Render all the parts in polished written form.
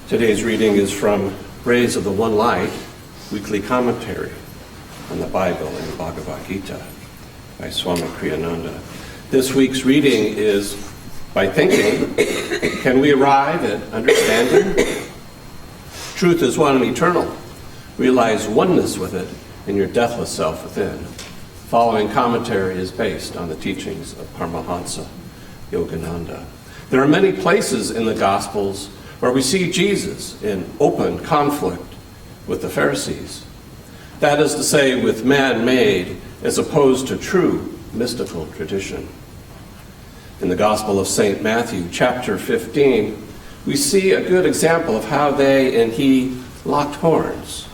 Today's reading is from Rays of the One Light, weekly commentary on the Bible and Bhagavad Gita by Swami Kriyananda. This week's reading is by thinking, can we arrive at understanding? Truth is one and eternal. Realize oneness with it in your deathless self within. Following commentary is based on the teachings of Paramahansa Yogananda. There are many places in the Gospels where we see Jesus in open conflict with the Pharisees. That is to say, with man-made as opposed to true mystical tradition. In the Gospel of St. Matthew, chapter 15, we see a good example of how they and he locked horns.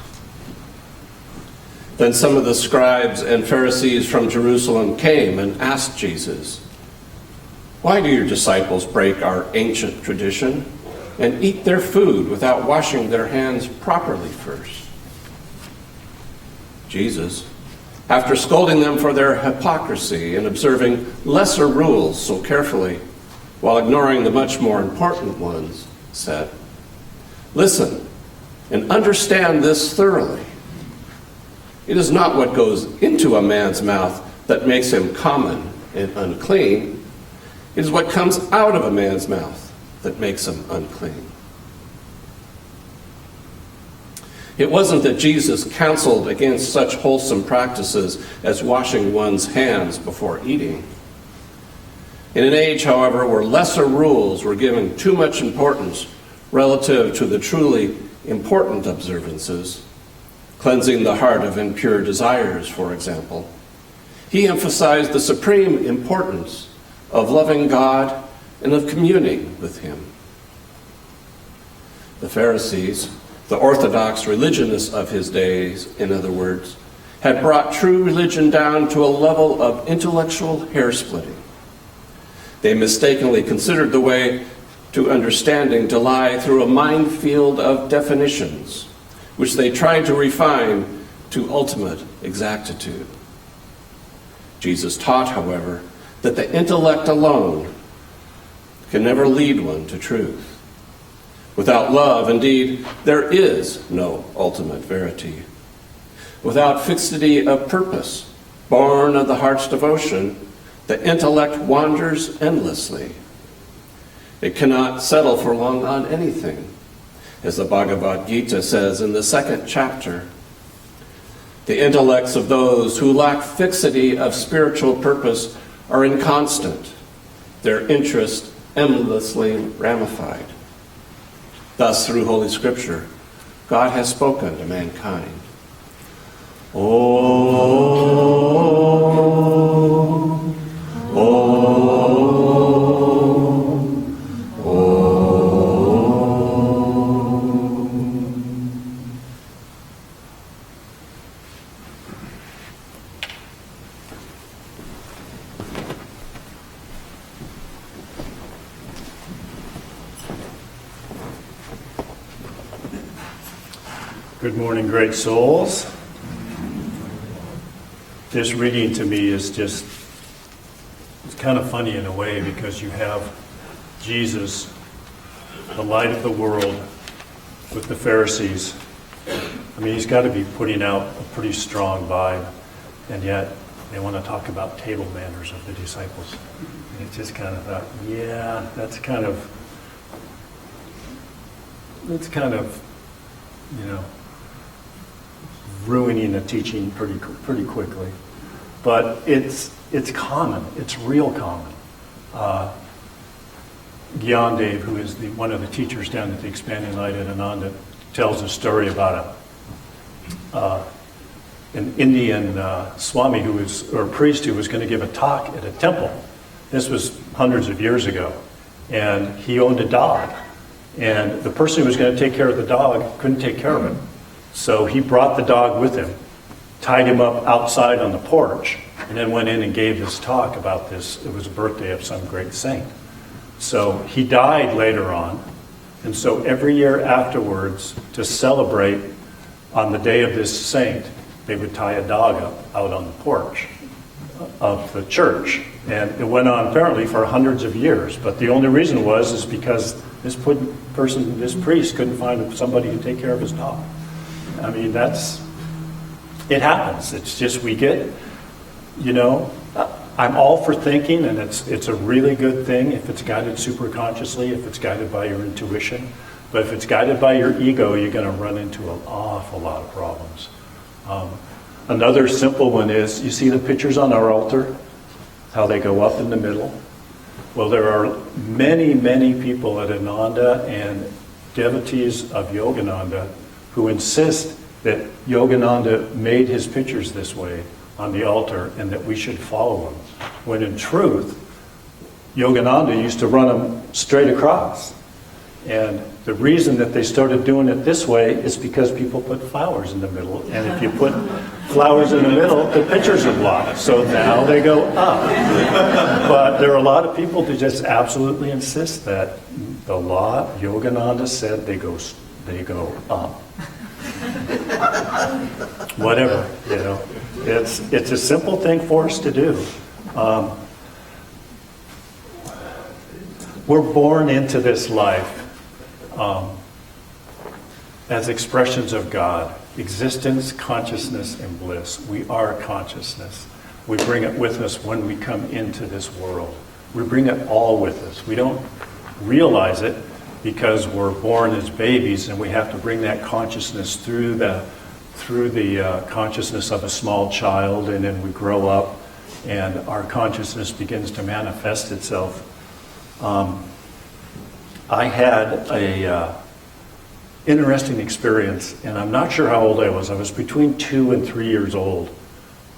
Then some of the scribes and Pharisees from Jerusalem came and asked Jesus, "Why do your disciples break our ancient tradition and eat their food without washing their hands properly first?" Jesus, after scolding them for their hypocrisy and observing lesser rules so carefully, while ignoring the much more important ones, said, "Listen and understand this thoroughly. It is not what goes into a man's mouth that makes him common and unclean. It is what comes out of a man's mouth that makes him unclean." It wasn't that Jesus counseled against such wholesome practices as washing one's hands before eating. In an age, however, where lesser rules were given too much importance relative to the truly important observances, cleansing the heart of impure desires, for example, he emphasized the supreme importance of loving God and of communing with him. The Pharisees, the orthodox religionists of his days, in other words, had brought true religion down to a level of intellectual hair-splitting. They mistakenly considered the way to understanding to lie through a minefield of definitions, which they tried to refine to ultimate exactitude. Jesus taught, however, that the intellect alone can never lead one to truth. Without love, indeed, there is no ultimate verity. Without fixity of purpose, born of the heart's devotion, the intellect wanders endlessly. It cannot settle for long on anything. As the Bhagavad Gita says in the 2nd chapter, the intellects of those who lack fixity of spiritual purpose are inconstant, their interest endlessly ramified. Thus, through Holy Scripture, God has spoken to mankind. Om, Om, Om. Good morning, great souls. This reading to me is it's kind of funny in a way, because you have Jesus, the light of the world, with the Pharisees. I mean, he's got to be putting out a pretty strong vibe, and yet they want to talk about table manners of the disciples. And it's just kind of thought, yeah, that's kind of, ruining the teaching pretty quickly. But it's common. It's real common. Gyandev, who is one of the teachers down at the Expanding Light at Ananda, tells a story about an Indian Swami or priest who was going to give a talk at a temple. This was hundreds of years ago. And he owned a dog. And the person who was going to take care of the dog couldn't take care of it. So he brought the dog with him, tied him up outside on the porch, and then went in and gave this talk about this. It was a birthday of some great saint. So he died later on. And so every year afterwards, to celebrate on the day of this saint, they would tie a dog up out on the porch of the church. And it went on apparently for hundreds of years. But the only reason is because this priest couldn't find somebody to take care of his dog. I mean, it happens. It's just we get, I'm all for thinking, and it's a really good thing if it's guided super consciously, if it's guided by your intuition. But if it's guided by your ego, you're going to run into an awful lot of problems. Another simple one is, you see the pictures on our altar, how they go up in the middle? Well, there are many, many people at Ananda and devotees of Yogananda who insist that Yogananda made his pictures this way on the altar and that we should follow him. When in truth, Yogananda used to run them straight across. And the reason that they started doing it this way is because people put flowers in the middle. And if you put flowers in the middle, the pictures are blocked. So now they go up. But there are a lot of people who just absolutely insist that the law, Yogananda said, they go up. Whatever, It's a simple thing for us to do. We're born into this life as expressions of God. Existence, consciousness, and bliss. We are consciousness. We bring it with us when we come into this world. We bring it all with us. We don't realize it because we're born as babies, and we have to bring that consciousness through the consciousness of a small child, and then we grow up, and our consciousness begins to manifest itself. I had a interesting experience, and I'm not sure how old I was. I was between 2 and 3 years old,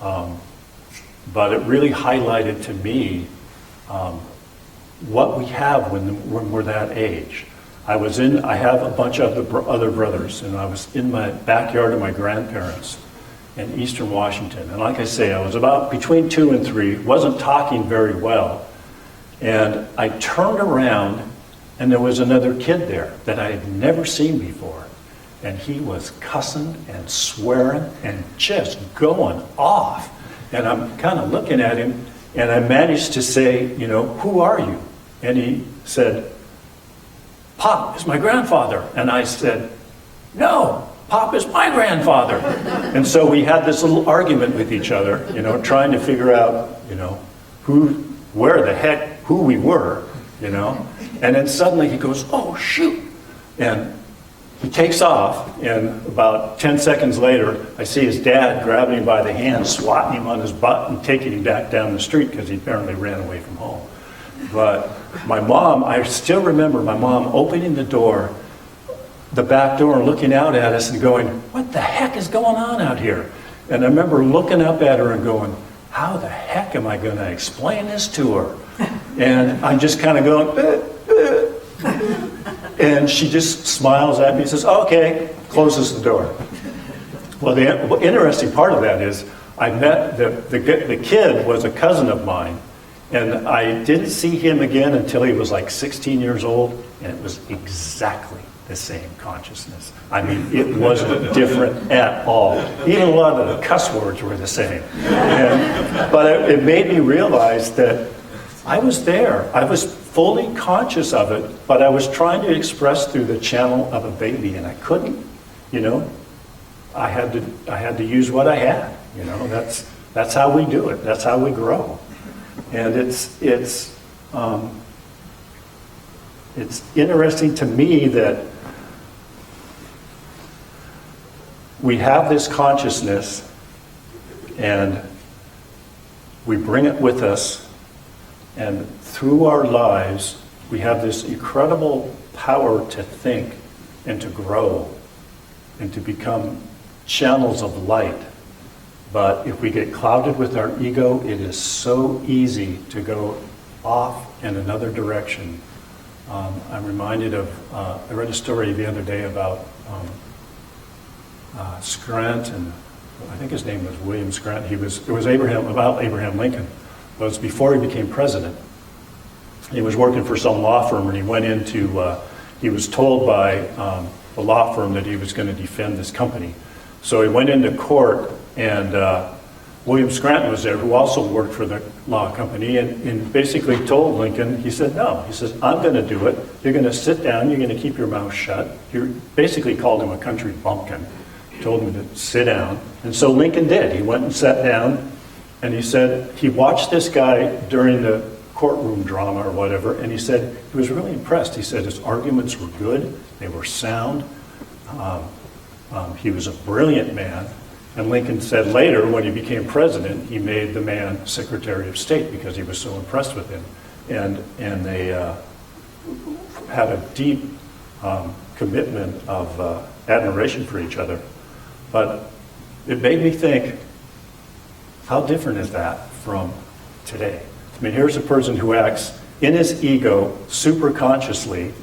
but it really highlighted to me what we have when we're that age. I have a bunch of other brothers, and I was in my backyard of my grandparents in Eastern Washington. And like I say, I was about between 2 and 3, wasn't talking very well. And I turned around, and there was another kid there that I had never seen before. And he was cussing and swearing and just going off. And I'm kind of looking at him, and I managed to say, who are you? And he said, Pop is my grandfather. And I said, no, Pop is my grandfather. And so we had this little argument with each other, trying to figure out, who we were, And then suddenly he goes, oh, shoot. And he takes off, and about 10 seconds later, I see his dad grabbing him by the hand, swatting him on his butt, and taking him back down the street because he apparently ran away from home. But my mom, I still remember my mom opening the back door, and looking out at us and going, what the heck is going on out here? And I remember looking up at her and going, how the heck am I going to explain this to her? And I'm just kind of going, and she just smiles at me and says, okay, closes the door. Well, the interesting part of that is I met the kid was a cousin of mine, and I didn't see him again until he was like 16 years old, and it was exactly the same consciousness. I mean, it wasn't different at all. Even a lot of the cuss words were the same. But it made me realize that I was there. I was fully conscious of it, but I was trying to express through the channel of a baby, and I couldn't. I had to use what I had. That's how we do it. That's how we grow. And it's interesting to me that we have this consciousness, and we bring it with us, and through our lives, we have this incredible power to think and to grow and to become channels of light. But if we get clouded with our ego, it is so easy to go off in another direction. I'm reminded of, I read a story the other day about Scranton, and I think his name was William Scranton. It was about Abraham Lincoln. It was before he became president. He was working for some law firm, and he went into, he was told by the law firm that he was going to defend this company. So he went into court, and William Scranton was there, who also worked for the law company, and basically told Lincoln, he said, no. He says, I'm going to do it. You're going to sit down. You're going to keep your mouth shut. He basically called him a country bumpkin, told him to sit down. And so Lincoln did. He went and sat down, and he said he watched this guy during the courtroom drama or whatever, and he said he was really impressed. He said his arguments were good. They were sound. He was a brilliant man. And Lincoln said later, when he became president, he made the man Secretary of State because he was so impressed with him. And they had a deep commitment of admiration for each other. But it made me think, how different is that from today? I mean, here's a person who acts in his ego super consciously,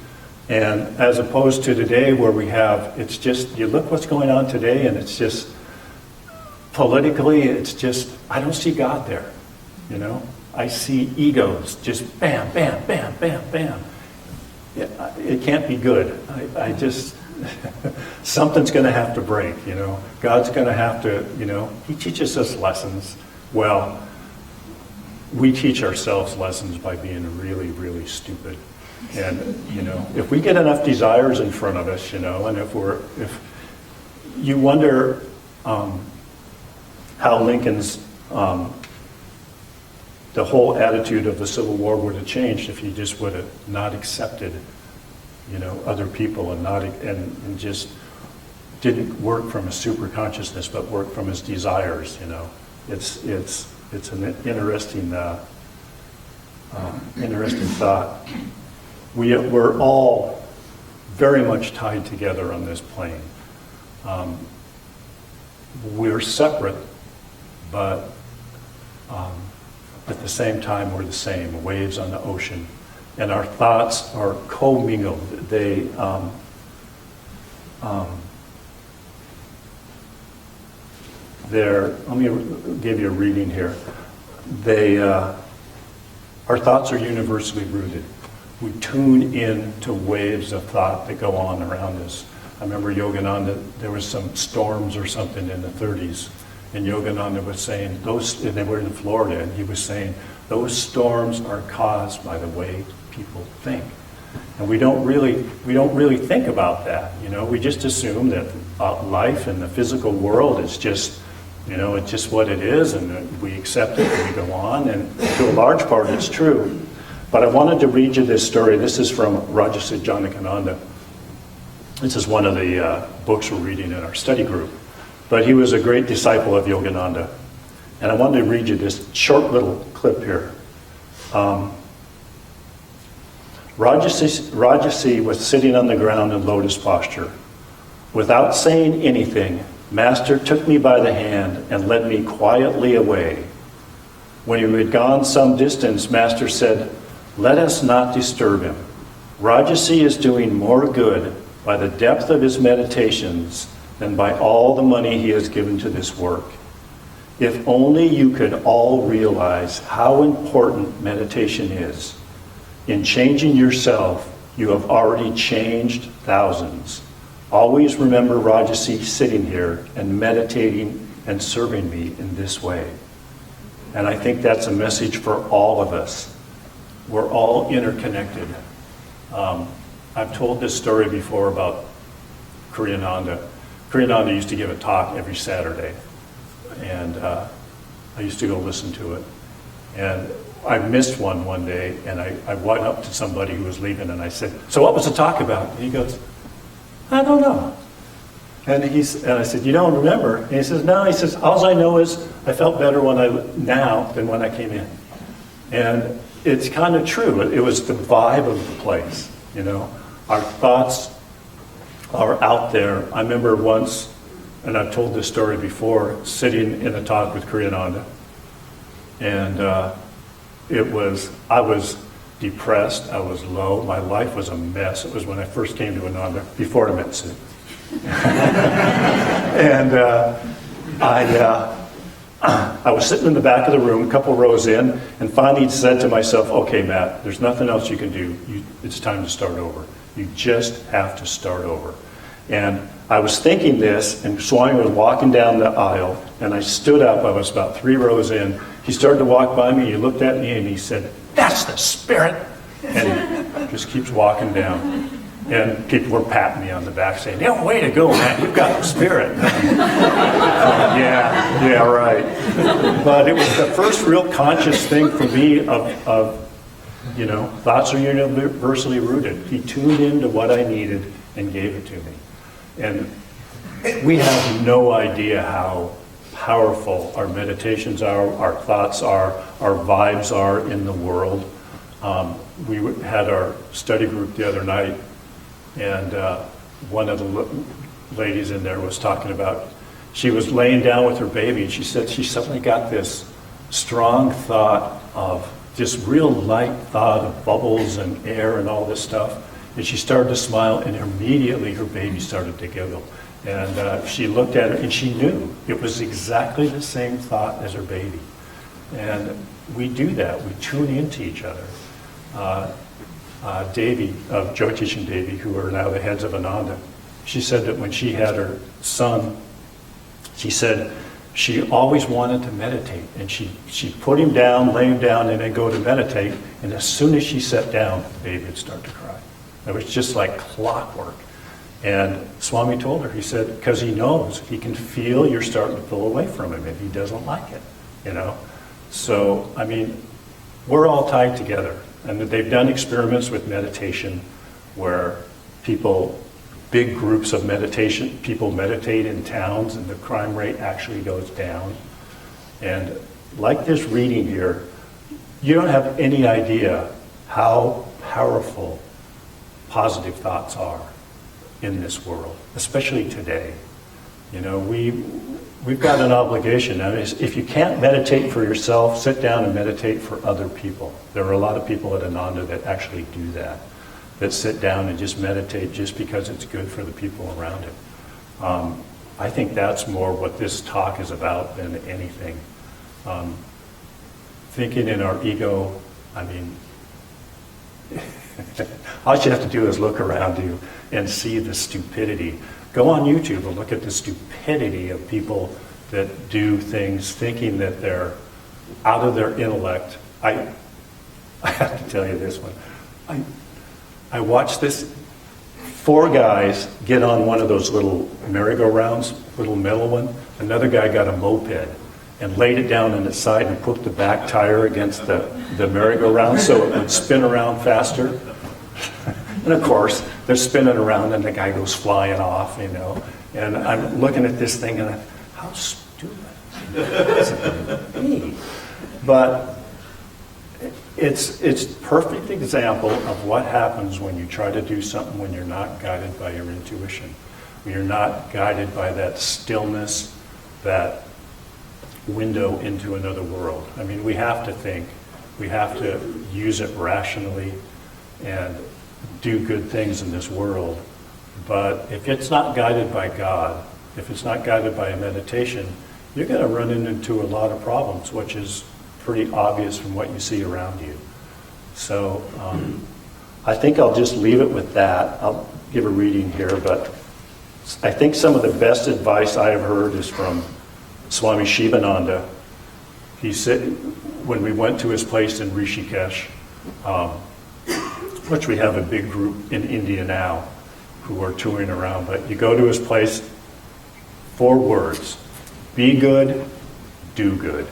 and as opposed to today where we have, it's just, you look what's going on today and it's just, politically, it's just, I don't see God there, you know? I see egos just bam, bam, bam, bam, bam. It can't be good. I just, something's going to have to break, you know? God's going to have to, you know, he teaches us lessons. Well, we teach ourselves lessons by being really, really stupid. And, you know, if we get enough desires in front of us, you know, and if you wonder, how Lincoln's, the whole attitude of the Civil War would have changed if he just would have not accepted, you know, other people and just didn't work from his super consciousness, but worked from his desires, you know. It's an interesting, interesting thought. We're all very much tied together on this plane. We're separate, but at the same time we're the same, waves on the ocean. And our thoughts are commingled. Let me give you a reading here. Our thoughts are universally rooted. We tune in to waves of thought that go on around us. I remember Yogananda, there was some storms or something in the 30s, and Yogananda was saying, and they were in Florida, and he was saying, those storms are caused by the way people think. And we don't really think about that, you know. We just assume that life and the physical world is just, you know, it's just what it is, and we accept it and we go on, and to a large part it's true. But I wanted to read you this story. This is from Rajasi Janakananda. This is one of the books we're reading in our study group. But he was a great disciple of Yogananda. And I wanted to read you this short little clip here. Rajasi was sitting on the ground in lotus posture. Without saying anything, Master took me by the hand and led me quietly away. When we had gone some distance, Master said, "Let us not disturb him. Rajasi is doing more good by the depth of his meditations than by all the money he has given to this work. If only you could all realize how important meditation is. In changing yourself, you have already changed thousands. Always remember Rajasi sitting here and meditating and serving me in this way." And I think that's a message for all of us. We're all interconnected. I've told this story before about Kriyananda. Kriyananda used to give a talk every Saturday, and I used to go listen to it. And I missed one day, and I went up to somebody who was leaving, and I said, "So what was the talk about?" And he goes, "I don't know." And I said, "You don't remember?" And he says, "No." He says, "All I know is I felt better now than when I came in." And it's kind of true. It was the vibe of the place, you know. Our thoughts are out there. I remember once, and I've told this story before, sitting in a talk with Kriyananda, and I was depressed, I was low, my life was a mess. It was when I first came to Ananda, before I met Sid. And I was sitting in the back of the room, a couple rows in, and finally said to myself, "Okay, Matt, there's nothing else you can do. It's time to start over. You just have to start over." And I was thinking this, and Swami was walking down the aisle, and I stood up. I was about 3 rows in. He started to walk by me. He looked at me, and he said, "That's the spirit." And he just keeps walking down. And people were patting me on the back saying, "Yeah, way to go, man. You've got the spirit." Yeah, right. But it was the first real conscious thing for me of thoughts are universally rooted. He tuned into what I needed and gave it to me. And we have no idea how powerful our meditations are, our thoughts are, our vibes are in the world. We had our study group the other night, and one of the ladies in there was talking about, she was laying down with her baby, and she said she suddenly got this strong thought of this real light thought of bubbles and air and all this stuff. And she started to smile, and immediately her baby started to giggle. And she looked at her, and she knew it was exactly the same thought as her baby. And we do that. We tune into each other. Devi, of Jyotish and Devi, who are now the heads of Ananda, she said that when she had her son, she said she always wanted to meditate. And she put him down, lay him down, and then go to meditate. And as soon as she sat down, the baby would start to cry. It was just like clockwork. And Swami told her, he said, because he knows, he can feel you're starting to pull away from him, and he doesn't like it, So, I mean, we're all tied together. And they've done experiments with meditation where big groups of meditation, people meditate in towns, and the crime rate actually goes down. And like this reading here, you don't have any idea how powerful positive thoughts are in this world, especially today. We've got an obligation. I mean, if you can't meditate for yourself, sit down and meditate for other people. There are a lot of people at Ananda that actually do that sit down and just meditate just because it's good for the people around it. I think that's more what this talk is about than anything. Thinking in our ego, I mean, all you have to do is look around you and see the stupidity. Go on YouTube and look at the stupidity of people that do things thinking that they're out of their intellect. I have to tell you this one. I watched this 4 guys get on one of those little merry-go-rounds, little metal one. Another guy got a moped and laid it down on its side and put the back tire against the merry-go-round so it would spin around faster. And of course, they're spinning around and the guy goes flying off, And I'm looking at this thing and how stupid is it gonna be? But it's perfect example of what happens when you try to do something when you're not guided by your intuition. When you're not guided by that stillness, that window into another world. I mean, we have to think. We have to use it rationally and do good things in this world. But if it's not guided by God, if it's not guided by a meditation, you're going to run into a lot of problems, which is pretty obvious from what you see around you. So I think I'll just leave it with that. I'll give a reading here, but I think some of the best advice I have heard is from Swami Shivananda. He said, when we went to his place in Rishikesh, which we have a big group in India now who are touring around, but you go to his place, 4 words: be good, do good.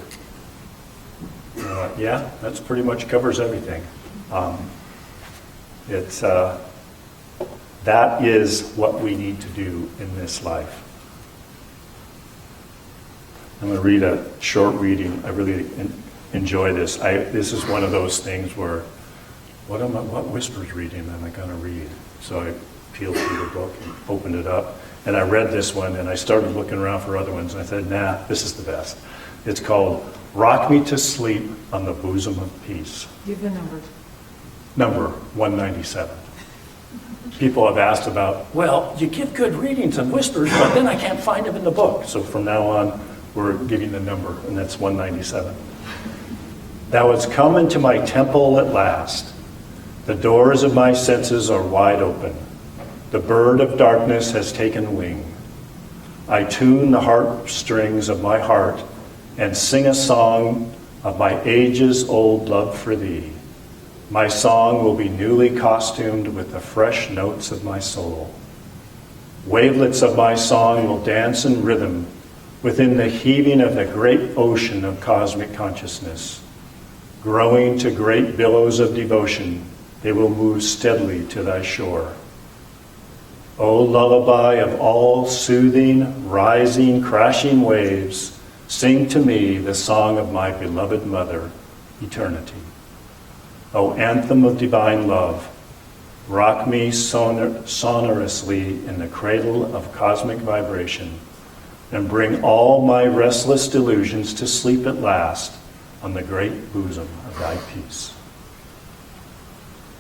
Yeah, that's pretty much covers everything. That is what we need to do in this life. I'm going to read a short reading. I really enjoy this. This is one of those things where, what Whispers reading am I going to read? So I peeled through the book and opened it up, and I read this one, and I started looking around for other ones, and I said, nah, this is the best. It's called Rock Me to Sleep on the Bosom of Peace. Give the numbers. Number 197. People have asked about, well, you give good readings and Whispers, but then I can't find them in the book. So from now on, we're giving the number, and that's 197. Thou hast come into my temple at last. The doors of my senses are wide open. The bird of darkness has taken wing. I tune the heartstrings of my heart and sing a song of my ages-old love for thee. My song will be newly costumed with the fresh notes of my soul. Wavelets of my song will dance in rhythm within the heaving of the great ocean of cosmic consciousness. Growing to great billows of devotion, they will move steadily to thy shore. O lullaby of all soothing, rising, crashing waves, sing to me the song of my beloved mother, eternity. O anthem of divine love, rock me sonorously in the cradle of cosmic vibration, and bring all my restless delusions to sleep at last on the great bosom of thy peace.